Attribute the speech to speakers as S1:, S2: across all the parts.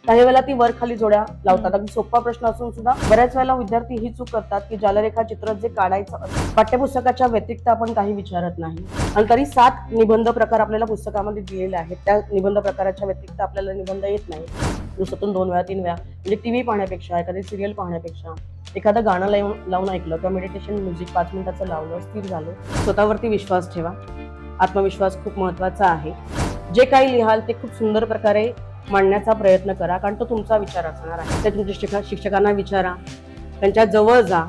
S1: काही वेळेला ती वर खाली जोड्या लावतात. अगदी सोपा प्रश्न असून सुद्धा बऱ्याच वेळेला विद्यार्थी ही चूक करतात की जलरेखा चित्र जे काढायचं असतं पाठ्यपुस्तकाच्या व्यतिरिक्त आपण काही विचारत नाही. आणि तरी 7 निबंध प्रकार आपल्याला पुस्तकामध्ये दिलेले आहेत. त्या निबंध प्रकाराच्या व्यतिरिक्त आपल्याला निबंध येत नाही. दिवसातून 2 वेळा 3 वेळा म्हणजे टीव्ही पाहण्यापेक्षा, एखादी सिरियल पाहण्यापेक्षा, एखादं गाणं लावून ऐकलं किंवा मेडिटेशन म्युझिक 5 मिनिटाचं लावलं, स्थिर झालं. स्वतःवरती विश्वास ठेवा. आत्मविश्वास खूप महत्वाचा आहे. जे काही लिहाल ते खूप सुंदर प्रकारे मांडण्याचा प्रयत्न करा, कारण तो तुमचा विचार असणार आहे. ते तुमच्या शिक्षकांना विचारा, त्यांच्या जवळ जा.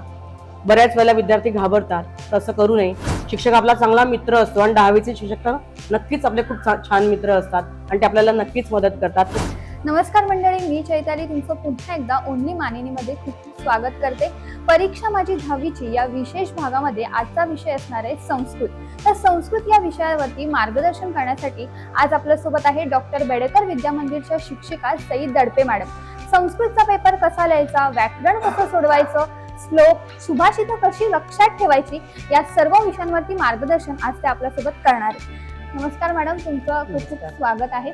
S1: बऱ्याच वेळेला विद्यार्थी घाबरतात, तसं करू नये. शिक्षक आपला चांगला मित्र असतो आणि 10वीचे शिक्षक नक्कीच आपले खूप छान मित्र असतात आणि ते आपल्याला नक्कीच मदत करतात.
S2: नमस्कार मंडळी, मी चैताली तुमचं पुन्हा एकदा ओन्ली मानिनीमध्ये खूप खूप स्वागत करते. परीक्षा माझी 10वीची या विशेष भागामध्ये आजचा विषय असणार आहे संस्कृत. तर संस्कृत या विषयावरती मार्गदर्शन करण्यासाठी आज आपल्यासोबत आहे डॉक्टर बेडेकर विद्या मंदिरच्या शिक्षिका सई दडपे मॅडम. संस्कृतचा पेपर कसा लिहायचा, व्याकरण कसं सोडवायचं, श्लोक, सुभाषितं कशी लक्षात ठेवायची, या सर्व विषयांवरती मार्गदर्शन आज ते आपल्यासोबत करणार आहे. नमस्कार मॅडम, तुमचं खूप खूप स्वागत आहे.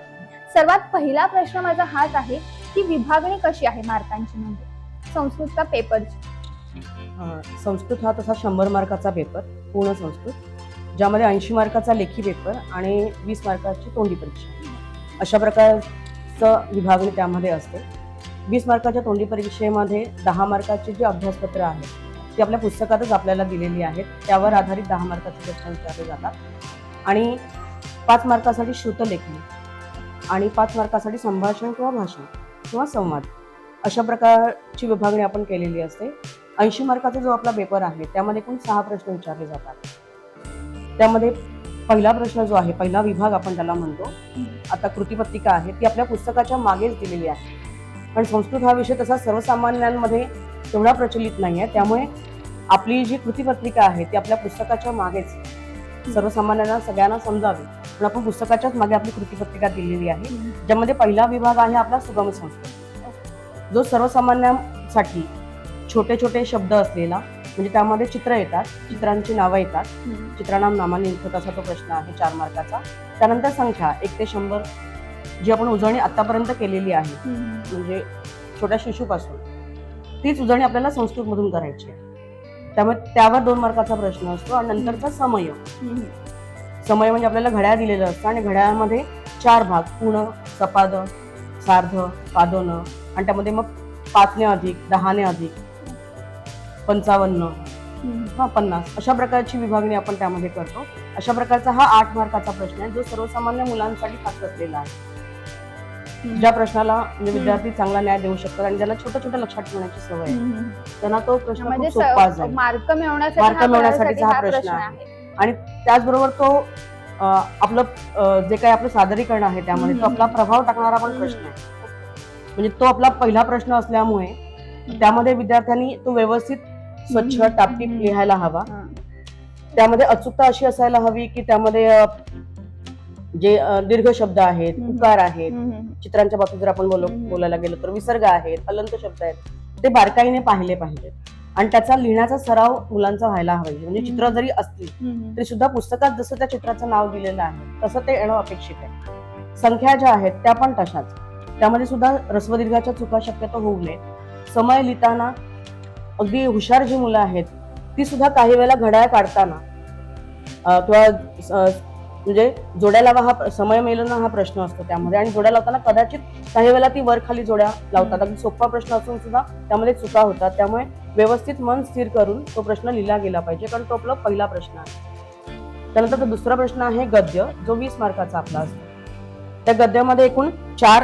S2: सर्वात पहिला प्रश्न माझा हाच आहे की विभागणी कशी आहे मार्कांची, म्हणजे संस्कृतचा पेपरची?
S1: संस्कृत हा तसा 100 मार्काचा पेपर, पूर्ण संस्कृत, ज्यामध्ये 80 मार्काचा लेखी पेपर आणि 20 मार्काची तोंडी परीक्षा, अशा प्रकारचं विभागणी त्यामध्ये असते. 20 मार्काच्या तोंडी परीक्षेमध्ये 10 मार्काचे जे अभ्यासपत्र आहेत ती आपल्या पुस्तकातच आपल्याला दिलेली आहेत. त्यावर आधारित 10 मार्काचे प्रश्न विचारले जातात आणि 5 मार्कासाठी श्रुतलेखन आणि 5 मार्कासाठी संभाषण किंवा भाषण किंवा संवाद, अशा प्रकारची विभागणी आपण केलेली असते. 80 मार्काचा जो आपला पेपर आहे त्यामध्ये एकूण 6 प्रश्न विचारले जातात. त्यामध्ये पहिला प्रश्न जो आहे, पहिला विभाग आपण त्याला म्हणतो, आता कृतीपत्रिका आहे ती आपल्या पुस्तकाच्या मागेच दिलेली आहे. पण संस्कृत हा विषय तसा सर्वसामान्यांमध्ये तेवढा प्रचलित नाही आहे, त्यामुळे आपली जी कृतीपत्रिका आहे ती आपल्या पुस्तकाच्या मागेच सर्वसामान्यांना सगळ्यांना समजावी पण आपण पुस्तकाच्याच मागे आपली कृतीपत्रिका दिलेली आहे. ज्यामध्ये पहिला विभाग आहे आपला सुगम संस्कृत, जो सर्वसामान्यांसाठी छोटे छोटे शब्द असलेला, म्हणजे त्यामध्ये चित्र येतात, चित्रांची नावं येतात, चित्रांना नामांनी लिखत असा तो प्रश्न आहे 4 मार्काचा. त्यानंतर संख्या 1 ते 100 जी आपण उजळणी आतापर्यंत केलेली आहे, म्हणजे छोट्या शिशूपासून, तीच उजळणी आपल्याला संस्कृतमधून करायची आहे. त्यामुळे त्यावर 2 मार्काचा प्रश्न असतो. आणि नंतरचा समय, समय म्हणजे आपल्याला घड्याळ दिलेलं असतं आणि घड्याळामध्ये 4 भाग, पूर्ण, सपाद, सार्ध, पादोन, आणि त्यामध्ये मग 5 ने अधिक, 10 ने अधिक, 55, 50 अशा प्रकारची विभागणी आपण त्यामध्ये करतो. अशा प्रकारचा हा 8 मार्काचा प्रश्न आहे, जो सर्वसामान्य मुलांसाठी खास असलेला आहे. ज्या प्रश्नाला म्हणजे विद्यार्थी चांगला न्याय देऊ शकतात आणि ज्याला छोट्या छोट्या लक्षात ठेवण्याची सवय आहे त्यांना तो प्रश्न खूप सोपा जाईल.
S2: मार्क
S1: मिळवण्यासाठी हा प्रश्न आहे. आणि त्याचबरोबर तो आपलं जे काही आपलं सादरीकरण आहे त्यामध्ये तो आपला प्रभाव टाकणारा पण प्रश्न आहे. म्हणजे तो आपला पहिला प्रश्न असल्यामुळे त्यामध्ये विद्यार्थ्यांनी तो व्यवस्थित स्वच्छ टापटीप लिहायला हवा. त्यामध्ये अचूकता अशी असायला हवी की त्यामध्ये जे दीर्घ शब्द आहेत, उकार आहेत, चित्रांच्या बाबतीत जर आपण बोलायला गेलो तर विसर्ग आहेत, अलंत शब्द आहेत, ते बारकाईने पाहिले पाहिजेत. आणि त्याचा लिहिण्याचा सराव मुलांचा व्हायला हवा. म्हणजे चित्र जरी असतील तरी सुद्धा पुस्तकात जसं त्या चित्राचं नाव दिलेलं आहे तसं ते येणं अपेक्षित आहे. संख्या ज्या आहेत त्या पण तशाच, त्यामध्ये सुद्धा ह्रस्वदीर्घाच्या चुका शक्यतो होऊ नये. समय लिहिताना अगदी हुशार जी मुलं आहेत ती सुद्धा काही वेळेला घड्याळ काढताना किंवा म्हणजे जोड्या लावा हा समय मेलना हा प्रश्न असतो त्यामध्ये, आणि जोड्या लावताना कदाचित काही वेळेला ती वर खाली जोड्या लावतात. अगदी सोपा प्रश्न असून सुद्धा त्यामध्ये चुका होतात. त्यामुळे व्यवस्थित मन स्थिर करून तो प्रश्न लिहिला गेला पाहिजे, कारण तो आपला पहिला प्रश्न आहे. त्यानंतर दुसरा प्रश्न आहे गद्य, जो 20 मार्काचा आपला असतो. त्या गद्यामध्ये एकूण 4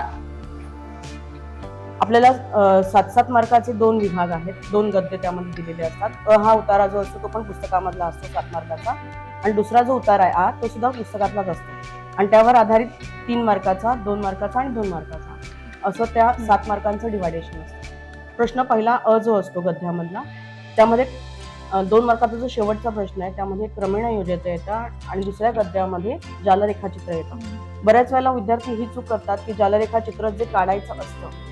S1: आपल्याला 7-7 मार्काचे 2 विभाग आहेत, 2 गद्य त्यामध्ये दिलेले असतात. हा उतारा जो असतो तो पण पुस्तकामधला असतो 7 मार्काचा, आणि दुसरा जो उतारा आहे तो सुद्धा पुस्तकातलाच असतो. आणि त्यावर आधारित 3 मार्काचा, 2 मार्काचा आणि 2 मार्काचा, असं त्या 7 मार्कांचं डिवायडेशन असतं. प्रश्न पहिला जो असतो गद्यामधला, त्यामध्ये 2 मार्काचा जो शेवटचा प्रश्न आहे त्यामध्ये क्रमेण योजता येतं आणि दुसऱ्या गद्यामध्ये जालरेखाचित्र येतं. बऱ्याच वेळेला विद्यार्थी ही चूक करतात की जालरेखाचित्र जे काढायचं असतं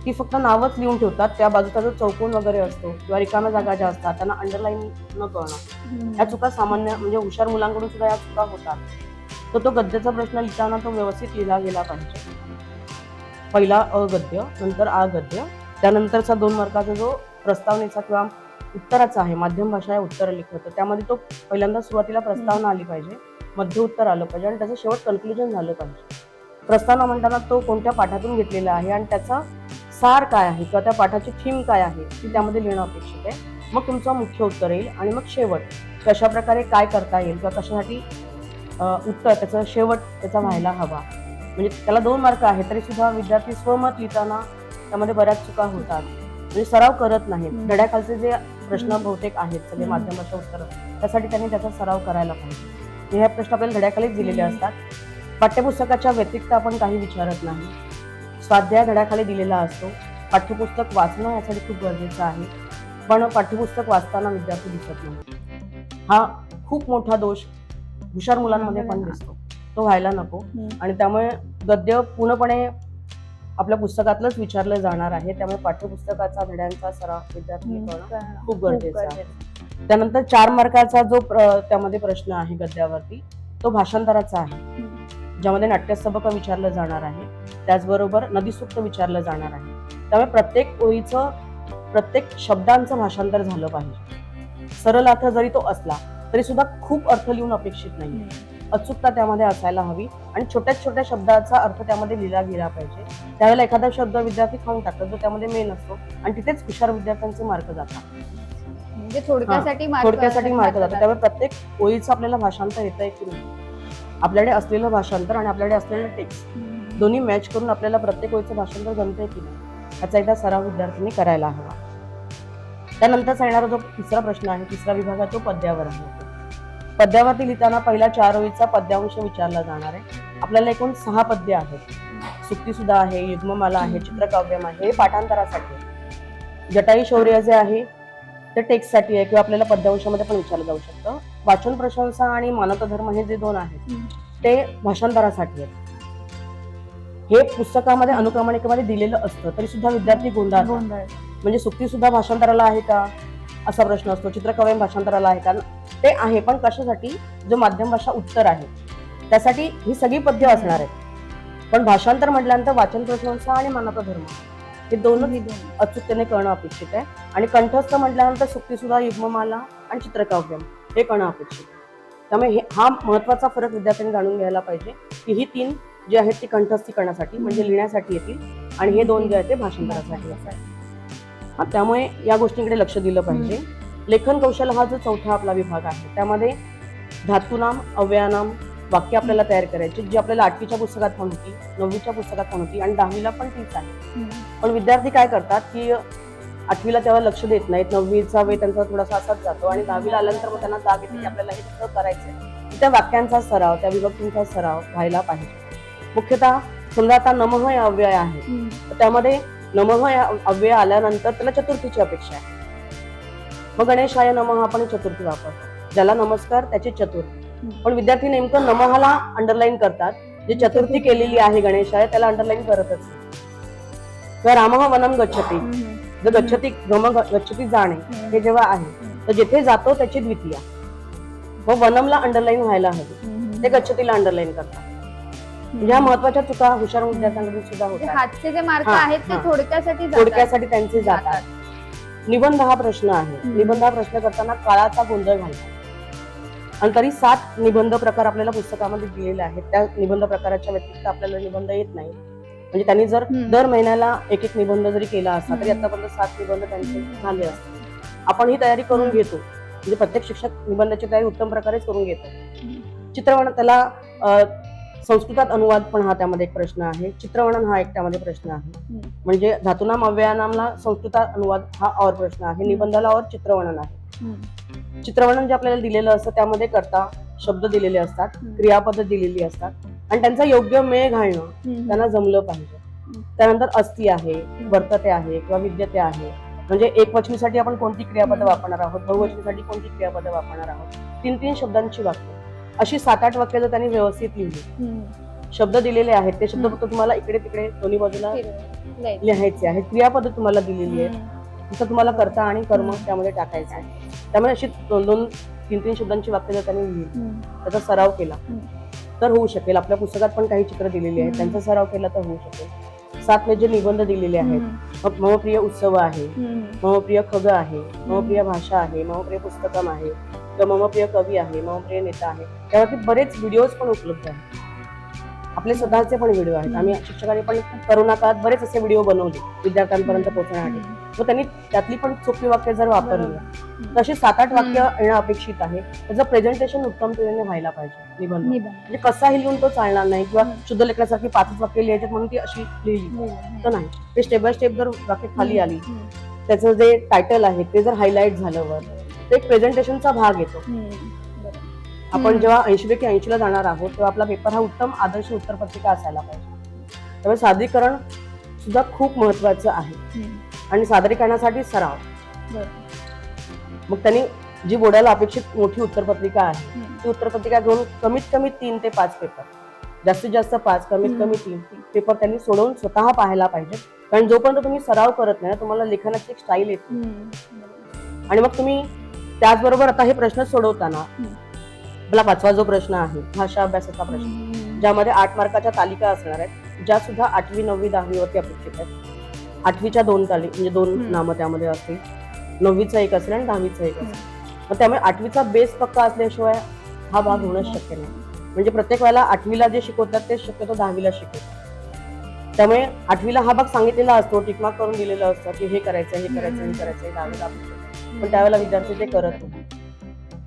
S1: ती फक्त नावच लिहून ठेवतात, त्या बाजूचा जो चौकोन वगैरे असतो किंवा रिकाम्या जागा ज्या असतात त्यांना अंडरलाईन न करणं, या चुका सामान्य म्हणजे हुशार मुलांकडून सुद्धा या चुका होतात. तर तो गद्याचा प्रश्न लिहिताना तो व्यवस्थित लिहिला गेला पाहिजे. पहिला अ गद्य, नंतर आ गद्य, त्यानंतरचा 2 मार्काचा जो प्रस्तावनेचा किंवा उत्तराचा आहे, माध्यम भाषा या उत्तर लेख होतं, त्यामध्ये तो पहिल्यांदा सुरुवातीला प्रस्तावना आली पाहिजे, मध्य उत्तर आलं पाहिजे आणि त्याचं शेवट कन्क्लुजन झालं पाहिजे. प्रस्तावना म्हणताना तो कोणत्या पाठातून घेतलेला आहे आणि त्याचा सार काय आहे किंवा त्या पाठाची थीम काय आहे ती त्यामध्ये लिहिणं अपेक्षित आहे. मग तुमचं मुख्य उत्तर येईल आणि मग शेवट कशा प्रकारे काय करता येईल किंवा कशासाठी उत्तर त्याचं शेवट त्याचा व्हायला हवा. म्हणजे त्याला 2 मार्क आहेत तरी सुद्धा विद्यार्थी स्वमत लिहिताना त्यामध्ये बऱ्याच चुका होतात, म्हणजे सराव करत नाहीत. धड्याखालचे जे प्रश्न बहुतेक आहेत सगळे माध्यम भाषा उत्तर, त्यासाठी त्यांनी त्याचा सराव करायला पाहिजे. हे प्रश्न आपल्याला धड्याखालीच दिलेले असतात. पाठ्यपुस्तकाच्या व्यतिरिक्त आपण काही विचारत नाही. स्वाध्याय धड्याखाली दिलेला असतो. पाठ्यपुस्तक वाचणं यासाठी खूप गरजेचं आहे, पण पाठ्यपुस्तक वाचताना विद्यार्थी दिसत नाही. हा खूप मोठा दोष हुशार मुलांमध्ये पण दिसतो, तो व्हायला नको. आणि त्यामुळे गद्य पूर्णपणे आपल्या पुस्तकातलंच विचारलं जाणार आहे, त्यामुळे पाठ्यपुस्तकाचा धड्यांचा सराव विद्यार्थ्यांनी करणं खूप गरजेचं आहे. त्यानंतर 4 मार्काचा जो त्यामध्ये प्रश्न आहे गद्यावरती, तो भाषांतराचा आहे, ज्यामध्ये नाट्यसबक विचारलं जाणार आहे, त्याचबरोबर नदीसूक्त विचारलं जाणार आहे. त्यामुळे प्रत्येक ओळीचं, प्रत्येक शब्दांचं भाषांतर झालं पाहिजे. सरळ अर्थ जरी तो असला तरी सुद्धा खूप अर्थ लिहून अपेक्षित नाही, अचूकता त्यामध्ये असायला हवी आणि छोट्या छोट्या शब्दाचा अर्थ त्यामध्ये लिहिला गेला पाहिजे. त्यावेळेला एखादा शब्द विद्यार्थी खाऊन टाकतात जो त्यामध्ये मेन असतो आणि तिथेच हुशार विद्यार्थ्यांचे मार्क जातात,
S2: म्हणजे थोडक्यासाठी मार्क
S1: जातात. त्यामुळे प्रत्येक ओळीचं आपल्याला भाषांतर येत आहे की नाही, आपल्याकडे असलेलं भाषांतर आणि आपल्याकडे असलेलं टेक्स्ट दोन्ही मॅच करून आपल्याला प्रत्येक ओळीचं भाषांतर जमतंय की नाही याचा एकदा सराव विद्यार्थ्यांनी करायला हवा. त्यानंतर येणारा जो तिसरा प्रश्न आहे, तिसरा विभाग आहे, तो पद्यावर आहे. पद्यावरती लिहिताना पहिल्या 4 ओळीचा पद्यांश विचारला जाणार आहे. आपल्याला एकूण 6 पद्य आहेत. सुक्ती सुद्धा आहे, युग्ममाला आहे, चित्रकाव्यम आहे. हे पाठांतरासाठी आहे. जटायू शौर्य जे आहे ते टेक्स्टसाठी आहे किंवा आपल्याला पद्यांशामध्ये पण विचारलं जाऊ शकतं. वाचन प्रशंसा आणि मानवता धर्म हे जे 2 आहेत ते भाषांतरासाठी आहेत. हे पुस्तकामध्ये अनुक्रमणिकेमध्ये दिलेलं असतं तरी सुद्धा विद्यार्थी गोंधळतात. म्हणजे सुक्ती सुद्धा भाषांतराला आहे का असा प्रश्न असतो, चित्रकाव्यम भाषांतराला आहे का, ते आहे पण कशासाठी, जो माध्यम भाषा उत्तर आहे त्यासाठी ही सगळी पद्य असणार आहेत. पण भाषांतर म्हटल्यानंतर वाचन प्रशंसा आणि मानवता धर्म हे दोनच अचूकतेने करणं अपेक्षित आहे. आणि कंठस्थ म्हटल्यानंतर सुक्ती सुद्धा, युग्ममाला आणि चित्रकाव्यम हे करणं अपेक्षित. त्यामुळे हा महत्वाचा फरक विद्यार्थ्यांनी जाणून घ्यायला पाहिजे की ही 3 जे आहेत ती कंठस्थी करण्यासाठी म्हणजे लिहिण्यासाठी येतील आणि हे 2 जे आहेत ते भाषांतरासाठी असतात. त्यामुळे या गोष्टींकडे लक्ष दिलं पाहिजे. लेखन कौशल हा जो चौथा आपला विभाग आहे, त्यामध्ये धातुनाम, अव्ययनाम वाक्य आपल्याला तयार करायची, जी आपल्याला 8वीच्या पुस्तकात पण होती, 9वीच्या पुस्तकात पण होती आणि 10वीला पण तीच आहे. पण विद्यार्थी काय करतात की 8वीला तेव्हा लक्ष देत नाहीत, 9वीचा वेळ त्यांचा थोडासा असाच जातो आणि 10वीला आल्यानंतर मग त्यांना जाग येते की आपल्याला हे सगळं करायचंय. त्या वाक्यांचा सराव, त्या विभक्तींचा सराव व्हायला पाहिजे. मुख्यतः समजा आता नमः या अव्यय आहे, त्यामध्ये नमः या अव्यय आल्यानंतर त्याला चतुर्थीची अपेक्षा आहे. मग गणेशाय नमः आपण चतुर्थी वापरतो, ज्याला नमस्कार त्याची चतुर्थी. पण विद्यार्थी नेमकं नमःला अंडरलाईन करतात, जे चतुर्थी केलेली आहे गणेशाय त्याला अंडरलाईन करतच नाही. किंवा रामः वनम गच्छति, जर गच्छति जाणे हे जेव्हा आहे तर जिथे जातो त्याची द्वितीया, मग वनमला अंडरलाईन व्हायला हवी, ते गच्छतीला अंडरलाईन करतात. या महत्वाच्या चुका हुशार विद्यार्थ्यांकडून सुद्धा होतात.
S2: हातचे जे मार्क आहेत ते
S1: थोडक्यासाठी त्यांचे जातात. निबंध हा प्रश्न आहे. निबंध हा प्रश्न करताना काळाचा गोंधळ घालतात आणि तरी 7 निबंध प्रकार आपल्याला पुस्तकामध्ये दिलेले आहेत. त्या निबंध प्रकाराच्या व्यतिरिक्त आपल्याला निबंध येत नाही. म्हणजे त्यांनी जर दर महिन्याला एक निबंध जरी केला असता तरी आतापर्यंत 7 निबंध त्यांचे झाले असते. आपण ही तयारी करून घेतो, म्हणजे प्रत्येक शिक्षक निबंधाची तयारी उत्तम प्रकारेच करून घेतो. चित्रवर्णन, त्याला संस्कृतात अनुवाद पण हा त्यामध्ये एक प्रश्न आहे. चित्रवर्णन हा एक त्यामध्ये प्रश्न आहे. म्हणजे धातुनाम अव्ययनामला संस्कृतात अनुवाद हा और प्रश्न आहे, निबंधाला और चित्रवर्णन आहे. चित्रवर्णन जे आपल्याला दिलेलं असतं त्यामध्ये कर्ता शब्द दिलेले असतात, क्रियापद दिलेली असतात आणि त्यांचा योग्य मेळ घालणं त्यांना जमलं पाहिजे. त्यानंतर अस्ति आहे, वर्तते आहे किंवा विद्यते आहे, म्हणजे एकवचनीसाठी आपण कोणती क्रियापद वापरणार आहोत, बहुवचनीसाठी कोणती क्रियापद वापरणार आहोत, 3-3 शब्दांची वाक्य, अशी 7-8 वाक्य जर त्यांनी व्यवस्थित लिहिली, शब्द दिलेले आहेत ते शब्द फक्त तुम्हाला इकडे तिकडे दोन्ही बाजूला लिहायचे आहेत, क्रियापद तुम्हाला दिलेली आहेत, तिथं तुम्हाला कर्ता आणि कर्म त्यामध्ये टाकायचं आहे. त्यामुळे अशी 2-3 शब्दांची वाक्य जर त्यांनी लिहिली, त्याचा सराव केला तर होऊ शकेल. आपल्या पुस्तकात पण काही चित्र दिलेली आहेत, त्यांचा सराव केला तर होऊ शकेल. 7 जे निबंध दिलेले आहेत. मग मम प्रिय उत्सव आहे, मम प्रिय खग आहे, मम प्रिय भाषा आहे, मम प्रिय पुस्तकम आहे, किंवा मम प्रिय कवी आहे, मम प्रिय नेता आहे. त्यावरती बरेच व्हिडिओज पण उपलब्ध आहेत. आपले स्वतःचे पण व्हिडिओ आहेत. आम्ही शिक्षकांनी पण करोना काळात बरेच असे व्हिडिओ बनवले विद्यार्थ्यांपर्यंत पोहोचण्यासाठी. मग त्यांनी त्यातली पण सोपी वाक्य जर वापरली तशी 7-8 वाक्य येणं अपेक्षित आहे. त्याचं प्रेझेंटेशन उत्तम तऱ्हेने व्हायला पाहिजे निबंध. म्हणजे कसाही लिहून तो चालणार नाही, किंवा शुद्ध लेखनासारखी 5 वाक्य लिहायचे म्हणून ती अशी लिहिली तर नाही. ते स्टेप बाय स्टेप जर वाक्य खाली आली, त्याचं जे टायटल आहे ते जर हायलाइट झालं वर, तर एक प्रेझेंटेशनचा भाग येतो. आपण जेव्हा 80 पैकी 80 ला जाणार आहोत तेव्हा आपला पेपर हा उत्तम आदर्श उत्तरपत्रिका असायला पाहिजे. त्यामुळे सादरीकरण सुद्धा खूप महत्वाचं आहे. आणि सादरीकरणासाठी सराव. मग त्यांनी जी बोर्डाला अपेक्षित मोठी उत्तरपत्रिका आहे ती उत्तरपत्रिका घेऊन कमीत कमी 3 ते 5 पेपर, जास्तीत जास्त 5, कमीत कमी 3 पेपर त्यांनी सोडवून स्वतः पाहायला पाहिजे. कारण जोपर्यंत तुम्ही सराव करत नाही तुम्हाला लेखनाची एक स्टाईल येते. आणि मग तुम्ही त्याचबरोबर आता हे प्रश्न सोडवताना आपला 5वा जो प्रश्न आहे भाषा अभ्यासाचा प्रश्न, ज्यामध्ये 8 मार्काच्या तालिका असणार आहेत, ज्या सुद्धा 8वी 9वी 10वी वरती अपेक्षित आहेत. 8वीच्या 2 म्हणजे 2 नामं त्यामध्ये असतील, 9वीचा 1 असेल आणि 10वीचा 1 असेल. मग त्यामुळे 8वीचा बेस पक्का असल्याशिवाय हा भाग होणंच शक्य नाही. म्हणजे प्रत्येक वेळेला 8वीला जे शिकवतात ते शक्यतो 10वीला शिकवतात. त्यामुळे 8वीला हा भाग सांगितलेला असतो, टिकमार्क करून दिलेला असतं की हे करायचं, हे करायचं, हे करायचं, 10वीला अपेक्षित. पण त्यावेळेला विद्यार्थी ते करत नाही.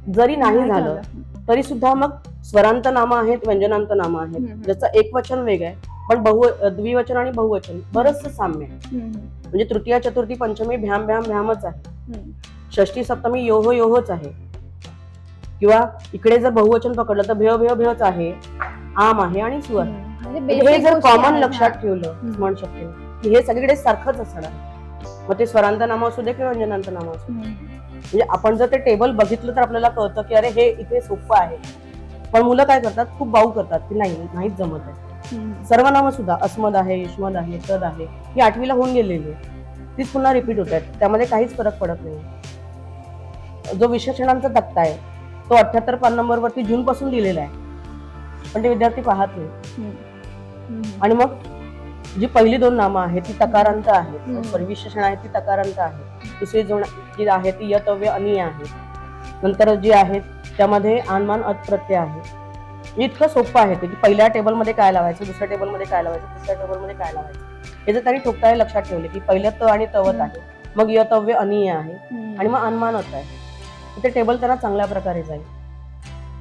S1: जरी नाही झालं तरी सुद्धा मग स्वरांत नामं आहेत, व्यंजनांत नामं आहेत, ज्याचं एकवचन वेग आहे पण द्विवचन आणि बहुवचन बरंचसं साम्य आहे. म्हणजे तृतीय चतुर्थी पंचमी भ्याम भ्याम भ्यामच आहे, षष्टी सप्तमी योहो योहोच आहे. किंवा इकडे जर बहुवचन पकडलं तर भेव भेव भेवच आहे, आम आहे आणि सुअर. हे जर कॉमन लक्षात ठेवलं स्मरण शक्ती की हे सगळीकडे सारखंच असणार. मग ते स्वरांत नामं असू दे किंवा व्यंजनांत नामं असू दे. म्हणजे आपण जर ते टेबल बघितलं तर आपल्याला कळतं की अरे हे इथे सोपं आहे. पण मुलं काय करतात, खूप बाऊ करतात की नाहीच जमत आहे. सर्वनामं सुद्धा अस्मद आहे, युष्मद आहे, तद आहे, ही 8वीला होऊन गेलेली आहे, तीच पुन्हा रिपीट होत आहेत. त्यामध्ये काहीच फरक पडत नाही. जो विशेषणांचा तक्ता आहे तो 78 पान नंबर वरती जून पासून दिलेला आहे, पण ते विद्यार्थी पाहत नाही. आणि मग जी पहिली 2 नामं आहेत ती तकारांत आहेत, सॉरी विशेषण आहेत ती तकारांत आहेत. दुसरी जी आहे ती यतव्य अनिय आहे. नंतर जी आहेत त्यामध्ये आनमान अतप्रत्यय आहे. इतकं सोपं आहे ते की पहिल्या टेबलमध्ये काय लावायचं, दुसऱ्या टेबलमध्ये काय लावायचं, तिसऱ्या टेबलमध्ये काय लावायचं, हे जर त्यांनी ठोकताळे लक्षात ठेवले की पहिलं त आणि तवत आहे, मग यतव्य अनिय आहे आणि मग अनमानत आहे, ते टेबल त्यांना चांगल्या प्रकारे जाईल.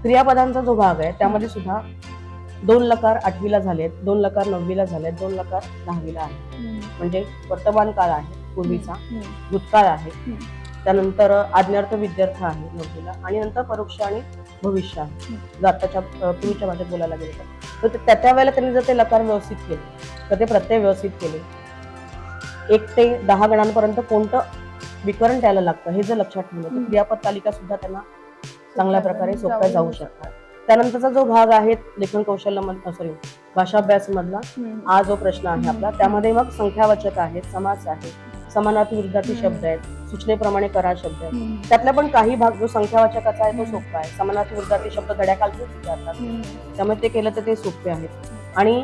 S1: क्रियापदांचा जो भाग आहे त्यामध्ये सुद्धा 2 लकार 8वीला झालेत, 2 लकार 9वीला झालेत, 2 लकार 10वीला आहेत. म्हणजे वर्तमान काळ आहे पूर्वीचा, भूतकाळ आहे, त्यानंतर आज्ञार्थ विद्यार्थ आहे 9वीला, आणि नंतर परोक्ष आणि भविष्य आहे. जर आताच्या पूर्वीच्या भाषेत बोलायला गेलं तर त्या वेळेला त्यांनी जर ते लकार व्यवस्थित केले तर ते प्रत्यय व्यवस्थित केले, 1 ते 10 गणांपर्यंत कोणतं विकरण त्याला लागतं हे जर लक्षात ठेवलं तर क्रियापद तालिका सुद्धा त्यांना चांगल्या प्रकारे सोप्या जाऊ शकतात. त्यानंतरचा जो भाग आहे लेखन कौशल्य भाषाभ्यास मधला हा जो प्रश्न आहे आपला, त्यामध्ये मग संख्यावाचक आहेत, समास आहे, समानार्थी विरुद्धार्थी शब्द आहेत, सूचनेप्रमाणे करा शब्द आहेत. त्यातला पण काही भाग जो संख्यावाचकाचा आहे तो सोपा आहे. समानार्थी विरुद्धार्थी शब्द घड्याखालचे विचारतात, त्यामुळे ते केलं तर ते सोपे आहेत. आणि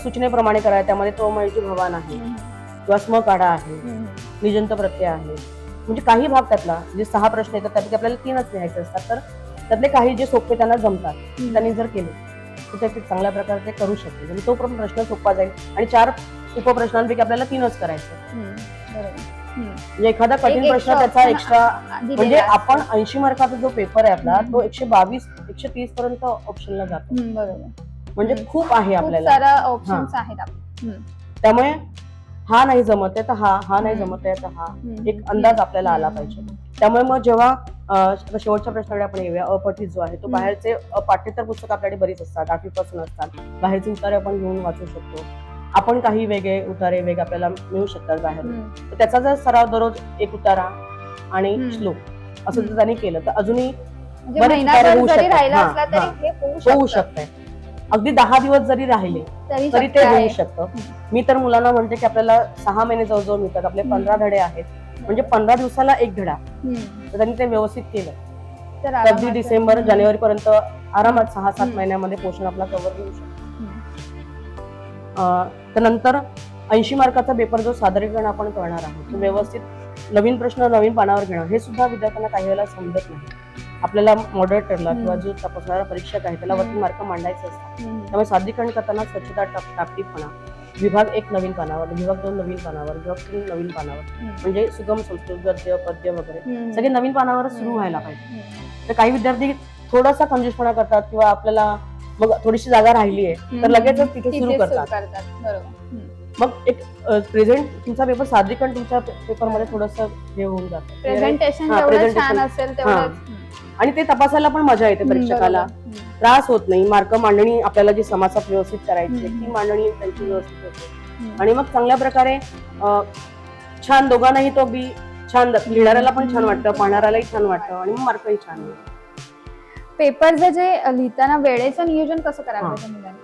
S1: सूचनेप्रमाणे करा त्यामध्ये तो म्हणजे भवान आहे किंवा स्म काढा आहे, निजंत प्रत्यय आहे. म्हणजे काही भाग त्यातला जे 6 प्रश्न येतात त्यापैकी आपल्याला 3च लिहायचे असतात, तर त्यातले काही जे सोपे त्यांना जमतात त्यांनी जर केले तर ते चांगल्या प्रकारे ते करू शकते. म्हणजे तो पण प्रश्न सोपा जाईल. आणि 4 उपप्रश्नांपैकी आपल्याला 3च करायचं. म्हणजे एखादा कठीण प्रश्न त्याचा एक्स्ट्रा, म्हणजे आपण 80 मार्काचा जो पेपर आहे आपला तो 122 130 पर्यंत ऑप्शनला जातो. म्हणजे खूप आहे आपल्याला. त्यामुळे हा नाही जमत आहे तर हा नाही जमत आहे तर हा, एक अंदाज आपल्याला आला पाहिजे. त्यामुळे मग जेव्हा शेवटच्या प्रश्नाकडे आपण येऊया, अपठित जो आहे तो बाहेरचे पाठ्येतर पुस्तक आपल्याकडे बरीच असतात, 8वी पासून असतात. बाहेरचे उतारे आपण घेऊन वाचू शकतो. आपण काही वेगळे उतारे वेग आपल्याला मिळू शकतात बाहेरून. तर त्याचा जर सराव दररोज 1 उतारा आणि श्लोक असं जर त्यांनी केलं तर अजूनही बरेच उतारे होऊ शकतात. अगदी 10 दिवस जरी राहिले तरी ते होऊ शकतं. मी तर मुलांना म्हणते की आपल्याला 6 महिने जवळजवळ मिळतात, आपले 15 धडे आहेत, म्हणजे 15 दिवसाला 1 धडा. तर त्यांनी ते व्यवस्थित केलं तर अगदी डिसेंबर जानेवारी पर्यंत आरामात 6-7 महिन्यामध्ये पोषण आपला कव्हर होऊ शकतो. त्यानंतर 80 मार्काचा पेपर जो सादरीकरण आपण करणार आहोत तो व्यवस्थित नवीन प्रश्न नवीन पानावर घेणं हे सुद्धा विद्यार्थ्यांना काही वेळेला समजत नाही. आपल्याला मॉडरेटरला किंवा जो तपासणारा परीक्षक आहे त्याला वरती मार्क मांडायचे असतात. त्यामुळे सादरीकरण करताना स्वच्छता, टापटीपणा, विभाग 1 नवीन पानावर, विभाग 2 नवीन पानावर, विभाग 3 नवीन पानावर, म्हणजे सुगम संस्कृत, गद्य, पद्य वगैरे सगळे नवीन पानावर सुरू व्हायला पाहिजे. तर काही विद्यार्थी थोडासा कंजूसपणा करतात किंवा आपल्याला मग थोडीशी जागा राहिली आहे तर लगेचच तिथे सुरू करतात. मग एक प्रेझेंट तुमचा पेपर सादरीकरण तुमच्या पेपरमध्ये थोडंसं हे होऊन जातं.
S2: प्रेझेंटेशन
S1: हा,
S2: जेवढं
S1: presentation.
S2: छान असेल तेवढंच.
S1: आणि ते तपासायला पण मजा येते परीक्षकाला. त्रास होत नाही. मार्क मांडणी आपल्याला जी समासात व्यवस्थित करायची ती मांडणी त्यांची व्यवस्थित होते आणि मग चांगल्या प्रकारे छान दोघांनाही तो अगदी छान लिहिणाऱ्याला पण छान वाटतं, पाहणाऱ्यालाही छान वाटतं आणि मग मार्कही छान मिळतो.
S2: पेपरचं जे लिहिताना वेळेचं नियोजन कसं करायला पाहिजे मुलांनी?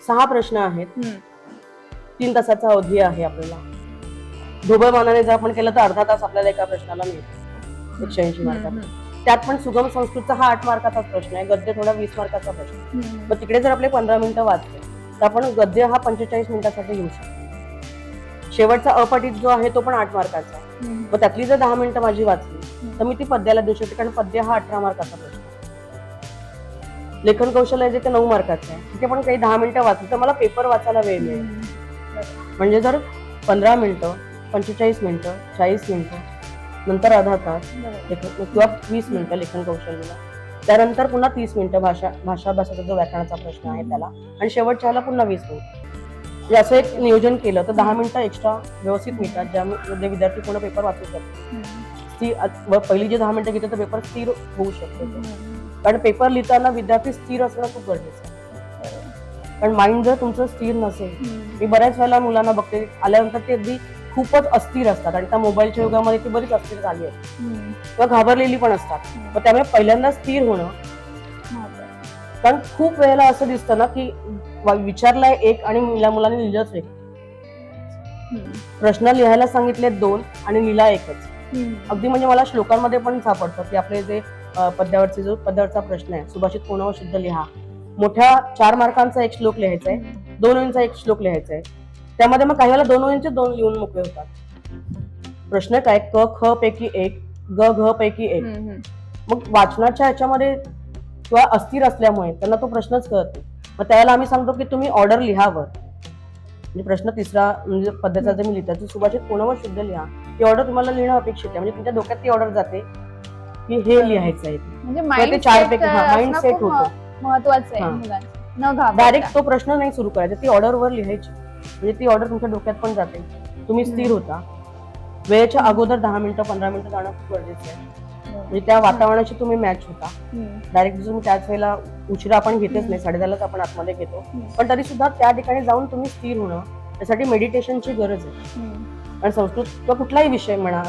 S1: 6 प्रश्न आहेत. 3 तासाचा अवधी आहे आपल्याला. ढोबळमानाने जर आपण केलं तर अर्धा तास आपल्याला एका प्रश्नाला मिळतो 180 मार्काचा. त्यात पण सुगम संस्कृतचा हा 8 मार्काचाच प्रश्न आहे, गद्य थोडा 20 मार्काचा प्रश्न. मग तिकडे जर आपले 15 मिनिटं वाचले तर आपण गद्य हा 45 मिनिटासाठी घेऊ शकतो. शेवटचा अपठित जो आहे तो पण 8 मार्काचा आहे. मग त्यातली जर 10 मिनिटं माझी वाचली तर मी ती पद्याला देऊ शकते, कारण पद्य हा 18 मार्काचा प्रश्न. लेखन कौशल्य जे ते 9 मार्काचं आहे, तिथे पण काही 10 मिनिटं वाचली तर मला पेपर वाचायला वेळ मिळेल. म्हणजे जर 15 मिनिटं, 45 मिनिटं, 40 मिनिटं, नंतर अर्धा तास किंवा 20 मिनिटं लेखन कौशल्याला, त्यानंतर पुन्हा 30 मिनिटं भाषाचा जो व्याकरणाचा प्रश्न आहे त्याला, आणि शेवटच्याला पुन्हा 20 मिनिटं. असं एक नियोजन केलं तर 10 मिनिटं एक्स्ट्रा व्यवस्थित मिळतात, ज्यामध्ये विद्यार्थी पूर्ण पेपर वाचू शकतो. पहिली जे 10 मिनिटं घेते तर पेपर स्थिर होऊ शकतो. कारण पेपर लिहिताना विद्यार्थी स्थिर असणं खूप गरजेचं आहे. कारण माइंड जर तुमचं स्थिर नसेल, मी बऱ्याच वेळेला मुलांना बघते आल्यानंतर ते अगदी खूपच अस्थिर असतात आणि त्या मोबाईलच्या युगामध्ये ती बरीच अस्थिर झाली आहे किंवा घाबरलेली पण असतात. मग त्यामुळे पहिल्यांदा स्थिर होणं, कारण खूप वेळेला असं दिसतं ना की विचारलाय एक आणि मुलांनी लिहिलंच एक. प्रश्न लिहायला सांगितले 2 आणि लिहिला एकच. अगदी म्हणजे मला श्लोकांमध्ये पण सापडतं की आपले जे पद्यावरचा प्रश्न आहे, सुभाषित पूर्ण व शुद्ध लिहा, मोठ्या 4 मार्कांचा एक श्लोक लिहायचा आहे, 2 ओळींचा एक श्लोक लिहायचा आहे. त्यामध्ये मग काही वेळेला 2 ओळींचे 2 लिहून मोकळे होतात. प्रश्न काय, क ख पैकी 1, ग घ पैकी 1. मग वाचनाच्या ह्याच्यामध्ये किंवा अस्थिर असल्यामुळे त्यांना तो प्रश्नच कळत नाही. मग त्यावेळेला आम्ही सांगतो की तुम्ही ऑर्डर लिहावर, म्हणजे प्रश्न तिसरा म्हणजे पद्धतीचा जर मी लिहितो सुभाषित पूर्ण व शुद्ध लिहा, ती ऑर्डर तुम्हाला लिहिणं अपेक्षित आहे. म्हणजे तुमच्या डोक्यात ती ऑर्डर जाते की हे लिहायचं आहे.
S2: म्हणजे
S1: माइंड सेट होतो.
S2: महत्वाचं आहे मुलांना न घाबरता.
S1: डायरेक्ट तो प्रश्न नाही सुरू करायचा, ती ऑर्डरवर लिहायची. म्हणजे ती ऑर्डर तुमच्या डोक्यात पण जाते, तुम्ही स्थिर होता. वेळेच्या अगोदर 10 मिनिटं 15 मिनिटं जाणं खूप गरजेचं आहे. म्हणजे त्या वातावरणाशी तुम्ही मॅच होता. डायरेक्ट तुम्ही त्याच वेळेला उशिरा आपण घेतेच नाही, 10:30लाच आपण आतमध्ये घेतो, पण तरी सुद्धा त्या ठिकाणी जाऊन तुम्ही स्थिर होणं, त्यासाठी मेडिटेशनची गरज आहे. आणि संस्कृत किंवा कुठलाही विषय म्हणा,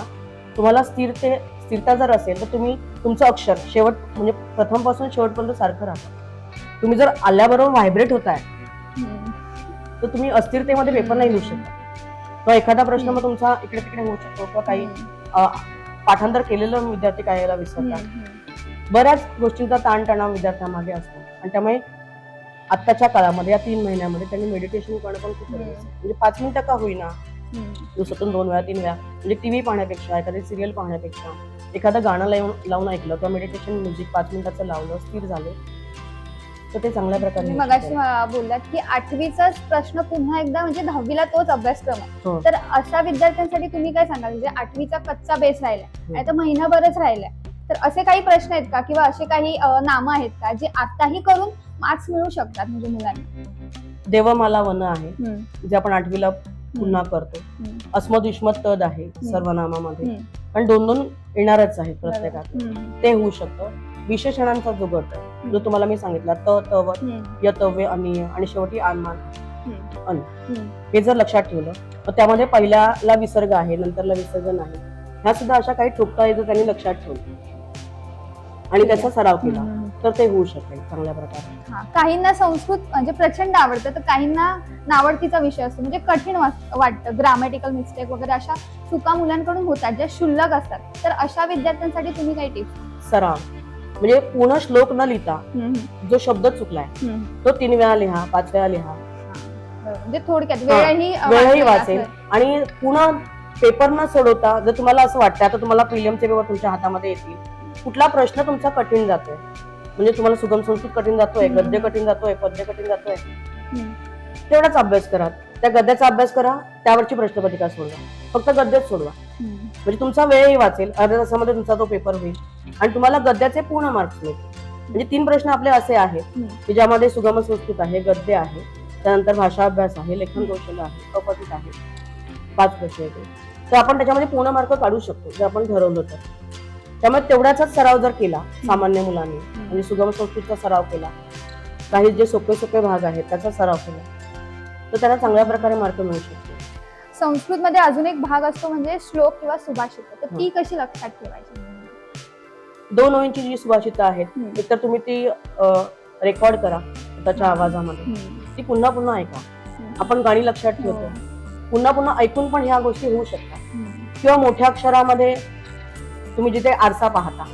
S1: तुम्हाला स्थिरता जर असेल तर तुम्ही तुमचं अक्षर शेवट म्हणजे प्रथम पासून शेवटपर्यंत सारखं राहतं. तुम्ही जर आल्याबरोबर व्हायब्रेट होताय तर तुम्ही अस्थिरतेमध्ये पेपर नाही लिहू शकत. किंवा एखादा प्रश्न मग तुमचा इकडे तिकडे होऊ शकतो, किंवा काही पाठांतर केलेलं विद्यार्थी काय यायला विसरतात. बऱ्याच गोष्टींचा ताणतणाव विद्यार्थ्यांमागे असतो आणि त्यामुळे आत्ताच्या काळामध्ये या 3 महिन्यामध्ये त्यांनी मेडिटेशन करणं पण खूप गरजेचं आहे. म्हणजे 5 मिनिटं का होईना, दिवसातून 2 वेळा 3 वेळा, म्हणजे टीव्ही पाहण्यापेक्षा, एखादी सिरियल पाहण्यापेक्षा एखादं गाणं लावून ऐकलं किंवा मेडिटेशन म्युझिक 5 मिनिटाचं लावलं, स्थिर झाले तर ते चांगल्या प्रकारे.
S2: मगाशी बोललात की 8वीचाच प्रश्न पुन्हा एकदा, म्हणजे 10वीला तोच अभ्यासक्रम आहे, तर अशा विद्यार्थ्यांसाठी तुम्ही काय सांगाल? म्हणजे 8वीचा कच्चा बेस राहिलाय, आता महिनाभरच राहिलाय, तर असे काही प्रश्न आहेत का किंवा असे काही नामं आहेत का जे आताही करून मार्क्स मिळू शकतात म्हणजे मुलांना?
S1: देवमाला वन आहे जे आपण 8वीला पुन्हा करतो. अस्मदुष्मत तद आहे सर्वनामामध्ये, पण 2-2 येणारच आहेत प्रत्येकात, ते होऊ शकतं. विशेषणांचा जो गट आहे जो तुम्हाला मी सांगितला, त तव यतव्य अनिय आणि शेवटी आनमान अन, हे जर लक्षात ठेवलं तर त्यामध्ये पहिल्याला विसर्ग आहे, नंतरला विसर्ग नाही, ह्या सुद्धा अशा काही ठोकता जर त्यांनी लक्षात ठेवलं आणि त्याचा सराव केला तर ते होऊ शकेल चांगल्या प्रकारे.
S2: काहींना संस्कृत म्हणजे प्रचंड आवडतं, तर काहींना नावडतीचा विषय असतो, म्हणजे कठीण वाटतं, ग्रामॅटिकल मिस्टेक वगैरे अशा चुका मुलांकडून होतात ज्या क्षुल्लक असतात, तर अशा विद्यार्थ्यांसाठी तुम्ही काही टिप्स?
S1: सराव म्हणजे पूर्ण श्लोक न लिहिता जो शब्द चुकलाय तो 3 वेळा लिहा, 5 वेळा लिहा,
S2: म्हणजे थोडक्यात वेळही
S1: वेळही
S2: वाचेल
S1: वाचेल
S2: असं.
S1: आणि पुन्हा पेपर न सोडवता जर तुम्हाला असं वाटतं आता तुम्हाला प्रिलियमचे पेपर तुमच्या हातामध्ये येतील, कुठला प्रश्न तुमचा कठीण जातोय म्हणजे तुम्हाला सुगम संस्कृत कठीण जातोय, गद्य कठीण जातोय, पद्य कठीण जातोय, तेवढाच अभ्यास करा. त्या गद्याचा अभ्यास करा, त्यावरची प्रश्नपत्रिका सोडवा, फक्त गद्यच सोडवा. म्हणजे तुमचा वेळही वाचेल, अर्ध्या तासामध्ये तुमचा तो पेपर होईल आणि तुम्हाला गद्याचे पूर्ण मार्क्स मिळतील. म्हणजे 3 प्रश्न आपले असे आहेत की ज्यामध्ये सुगम संस्कृत आहे, गद्य आहे, त्यानंतर भाषा अभ्यास आहे, लेखन कौशल्य आहे, कपटित आहे, 5 प्रश्न येते. तर आपण त्याच्यामध्ये पूर्ण मार्क काढू शकतो जर आपण ठरवलं तर. त्यामुळे तेवढ्याचाच सराव जर केला सामान्य मुलांनी म्हणजे सुगम संस्कृतचा सराव केला, काही जे सोपे सोपे भाग आहेत त्याचा सराव केला, तर त्यांना चांगल्या प्रकारे मार्क मिळू शकतो.
S2: संस्कृत मध्ये अजून एक भाग असतो म्हणजे श्लोक किंवा सुभाषित, तर ती कशी लक्षात ठेवायची?
S1: 2 ओळींची जी सुभाषितं आहेत एकतर तुम्ही ती रेकॉर्ड करा स्वतःच्या आवाजामध्ये, ती पुन्हा पुन्हा ऐका. आपण गाणी लक्षात ठेवतो, पुन्हा पुन्हा ऐकून पण ह्या गोष्टी होऊ शकतात. किंवा मोठ्या अक्षरामध्ये तुम्ही जिथे आरसा पाहता,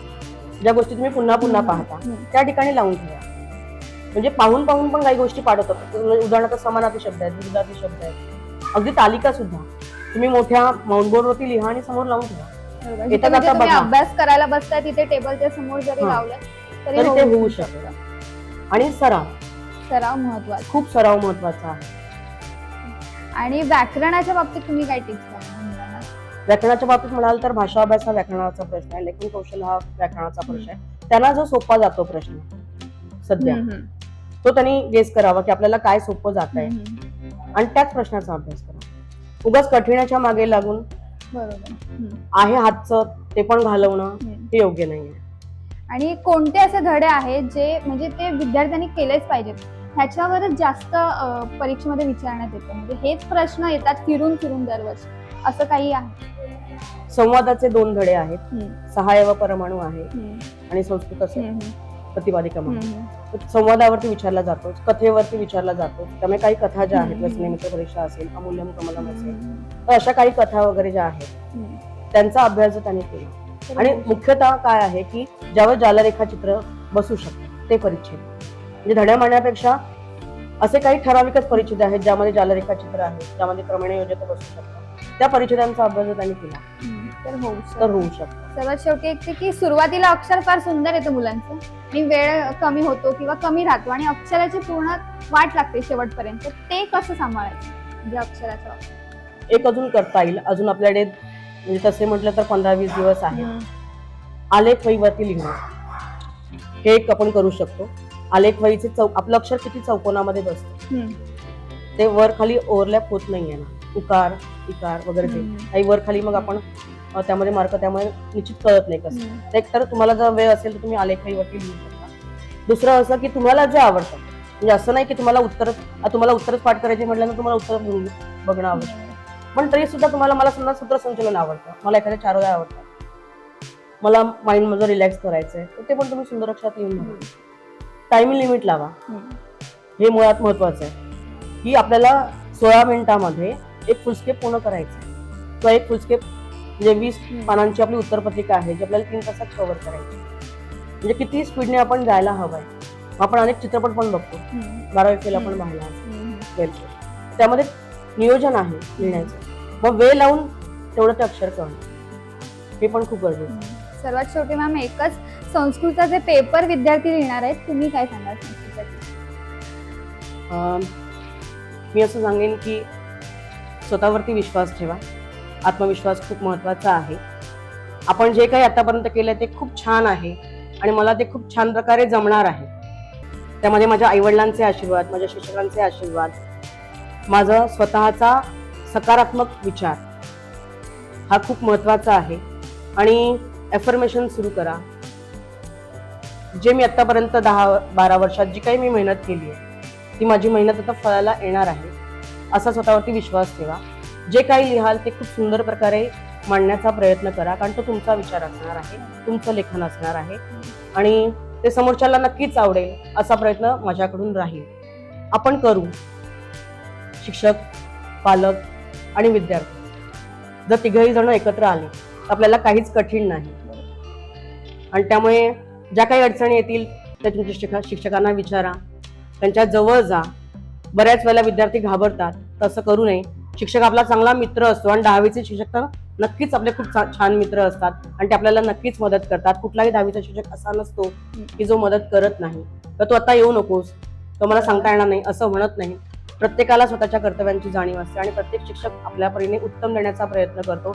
S1: ज्या गोष्टी तुम्ही पुन्हा पुन्हा पाहता त्या ठिकाणी लावून ठेवा. म्हणजे पाहून पाहून पण काही गोष्टी पाठवतात. उदाहरणार्थ समानार्थी शब्द आहेत, विरुद्धार्थी शब्द आहेत, अगदी तालिका सुद्धा तुम्ही मोठ्या माउंटबोर्डवरती लिहा आणि समोर लावून ठेवा.
S2: जिथे म्हणजे तुम्ही अभ्यास करायला बसताय तिथे टेबलच्या समोर जरी लावलं
S1: तरी ते होऊ शकतं. आणि
S2: सराव महत्वाचा,
S1: खूप सराव महत्वाचा आहे.
S2: आणि व्याकरणाच्या बाबतीत तुम्ही काय टिप्स द्याल?
S1: व्याकरणाच्या बाबतीत म्हणाल तर भाषा अभ्यास हा व्याकरणाचा प्रश्न आहे, लेखन कौशल्य हा व्याकरणाचा प्रश्न आहे. त्यांना जो सोपा जातो प्रश्न सध्या तो त्यांनी गेस करावा की आपल्याला काय सोपं जात आहे आणि त्याच प्रश्नाचा अभ्यास करा. उगाच कठीणाच्या मागे लागून आहे हातचं ते पण घालवणं हे योग्य नाहीये.
S2: आणि कोणते असे धडे आहेत जे म्हणजे ते विद्यार्थ्यांनी केलेच पाहिजेत, ह्याच्यावरच जास्त परीक्षेमध्ये विचारण्यात येतं, म्हणजे हेच प्रश्न येतात फिरून फिरून दरवर्षी, असं काही आहे?
S1: संवादाचे 2 धडे आहेत, सहाय व परमाणू आहे आणि संस्कृत असेल प्रतिपादिका म्हणून. संवादावरती विचारला जातो, कथेवरती विचारला जातो. त्यामुळे काही कथा ज्या आहेत, व्यसनेमित्र परीक्षा असेल, अमूल्यम कमलम असेल, तर अशा काही कथा वगैरे ज्या आहेत त्यांचा अभ्यास जर त्यांनी केला. आणि मुख्यतः काय आहे की ज्यावर जालरेखाचित्र बसू शकतं ते परिच्छेद, म्हणजे धड्या मांडण्यापेक्षा असे काही ठराविकच परिच्छेद आहेत ज्यामध्ये जालरेखाचित्र आहे, ज्यामध्ये क्रमणे योजक बसू शकतात, त्या परिच्छेदांचा अभ्यास जर त्यांनी केला तर होऊ शकतं.
S2: सर्वात शेवटी एक की सुरुवातीला अक्षर फार सुंदर येतं मुलांचं आणि वेळ कमी होतो किंवा कमी राहतो आणि अक्षराची पूर्ण वाट लागते शेवटपर्यंत, ते कसं सांभाळायचं म्हणजे अक्षराचं?
S1: एक अजून करता येईल, अजून आपल्याकडे म्हणजे तसे म्हटलं तर 15-20 दिवस आहेत. आलेख वहीवरती लिहिणं हे एक आपण करू शकतो. आलेख वहीचे आपलं अक्षर किती चौकोनामध्ये बसतं ते वर खाली ओव्हरलॅप होत नाहीये ना, उकार इकार वगैरे ते काही वर खाली मग आपण त्यामध्ये मार्क त्यामुळे निश्चित कळत नाही कसं. एक तर तुम्हाला जर वेळ असेल तर तुम्ही आलेख वहीवरती लिहू शकता. दुसरं असं की तुम्हाला जे आवडतं, म्हणजे असं नाही की तुम्हाला उत्तरच पाठ करायचे म्हटल्यानंतर तुम्हाला उत्तर घेऊन बघणं आवश्यक, पण तरी सुद्धा तुम्हाला मला समजा सूत्रसंचलन आवडतं, मला एखाद्या 4 वेळा आवडतात, मला माइंड माझं रिलॅक्स करायचंय, तर ते पण तुम्ही सुंदर अक्षरात लिहून बघा. टाइमिंग लिमिट लावा, हे मुळात महत्वाचं आहे की आपल्याला 16 मिनिटांमध्ये एक फुलस्केप पूर्ण करायचं आहे. किंवा एक फुलस्केप म्हणजे 20 पानांची आपली उत्तरपत्रिका आहे जी आपल्याला 3 तासात कव्हर करायची. म्हणजे किती स्पीडने आपण जायला हवंय. आपण अनेक चित्रपट पण बघतो, 12वी फेल आपण पाहिला, त्यामध्ये नियोजन आहे लिहिण्याचं, मग वेळ लावून तेवढं ते अक्षर करणं हे पण खूप गरजेचं आहे.
S2: सर्वात शेवटी मॅम एकच, संस्कृताचे पेपर विद्यार्थी लिहिणार आहेत, तुम्ही काय सांगाल संस्कृताचे?
S1: मी असं सांगेन की स्वतःवरती विश्वास ठेवा. आत्मविश्वास खूप महत्वाचा आहे. आपण जे काही आतापर्यंत केलंय ते खूप छान आहे आणि मला ते खूप छान प्रकारे जमणार आहे. त्यामध्ये माझ्या आईवडिलांचे आशीर्वाद, माझ्या शिक्षकांचे आशीर्वाद, माझा स्वतःचा सकारात्मक विचार हा खूप महत्वाचा आहे. आणि एफर्मेशन सुरू करा. जे मी आतापर्यंत 10-12 वर्षात जी काही मी मेहनत केली आहे ती माझी मेहनत आता फळाला येणार आहे असा स्वतःवरती विश्वास ठेवा. जे काही लिहाल ते खूप सुंदर प्रकारे मांडण्याचा प्रयत्न करा, कारण तो तुमचा विचार असणार आहे, तुमचं लेखन असणार आहे आणि ते समोरच्याला नक्कीच आवडेल असा प्रयत्न माझ्याकडून राहील. आपण करू. शिक्षक, पालक आणि विद्यार्थी जर तिघही जण एकत्र आले तर आपल्याला काहीच कठीण नाही. आणि त्यामुळे ज्या काही अडचणी येतील त्या तुमच्या शिक्षकांना विचारा, त्यांच्या जवळ जा, बऱ्याच वेळेला विद्यार्थी घाबरतात, तसं करू नये. शिक्षक आपला चांगला मित्र असतो आणि 10वीचे शिक्षक तर नक्कीच आपले खूप छान मित्र असतात आणि ते आपल्याला नक्कीच मदत करतात. कुठलाही 10वीचा शिक्षक असा नसतो की जो मदत करत नाही. तर तू आता येऊ नकोस, तर मला सांगता येणार नाही असं म्हणत नाही. प्रत्येकाला स्वतःच्या कर्तव्यांची जाणीव असते आणि प्रत्येक शिक्षक आपल्या परीने उत्तम देण्याचा प्रयत्न करतो.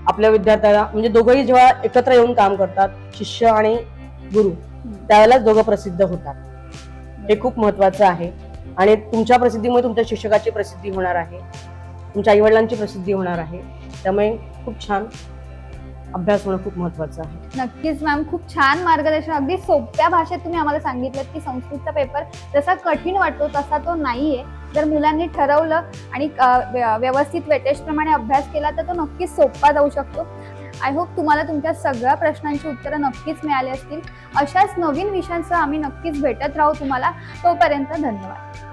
S1: आपल्या विद्यार्थ्याला म्हणजे दोघंही जेव्हा एकत्र येऊन काम करतात, शिष्य आणि गुरु, त्यावेळेलाच दोघं प्रसिद्ध होतात. हे खूप महत्वाचं आहे आणि तुमच्या प्रसिद्धीमुळे तुमच्या शिक्षकाची प्रसिद्धी होणार आहे, तुमच्या आईवडिलांची प्रसिद्धी होणार आहे. त्यामुळे खूप छान अभ्यास होणं खूप महत्वाचं आहे.
S2: नक्कीच मॅम, खूप छान मार्गदर्शन. अगदी सोप्या भाषेत तुम्ही आम्हाला सांगितलं की संस्कृतचा पेपर जसा कठीण वाटतो तसा तो नाहीये. जर मुलांनी ठरवलं आणि व्यवस्थित वेटेजप्रमाणे अभ्यास केला तर तो नक्कीच सोपा जाऊ शकतो. आय होप तुम्हाला तुमच्या सगळ्या प्रश्नांची उत्तरं नक्कीच मिळाली असतील. अशाच नवीन विषयांसह आम्ही नक्कीच भेटत राहू तुम्हाला. तोपर्यंत धन्यवाद.